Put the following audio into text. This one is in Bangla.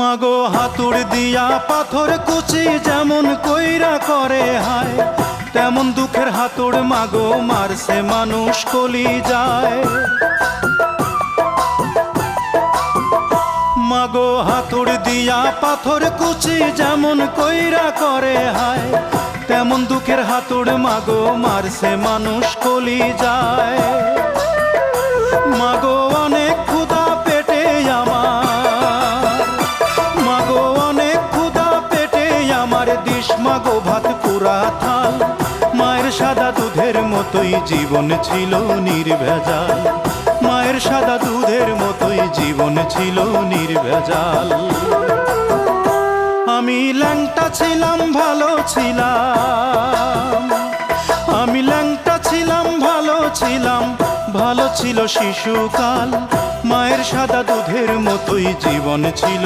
মাগো হাতুড় দিয়া পাথর কুচি যেমন কইরা করে হায়, তেমন দুঃখের হাতুড় মাগো মারছে মানুষ কলি যায়। মাগো হাতুড় দিয়া পাথর কুচি যেমন কইরা করে হায়, তেমন দুঃখের হাতুড় মাগো মারছে মানুষ কলি যায়। মাগো অনেক ক্ষুধা পেটে আমার, মাগো অনেক ক্ষুধা পেটে আমার, দিস মাগো ভাত পুরা থাল। মায়ের সাদা দুধের মতোই জীবন ছিল নির্ভেজাল, মায়ের সাদা দুধের মতোই জীবন ছিল নির্ভেজাল। আমি ল্যাংটা ছিলাম ভালো ছিলাম, আমি ল্যাংটা ছিলাম ভালো ছিলাম, ভালো ছিল শিশুকাল। মায়ের সাদা দুধের মতোই জীবন ছিল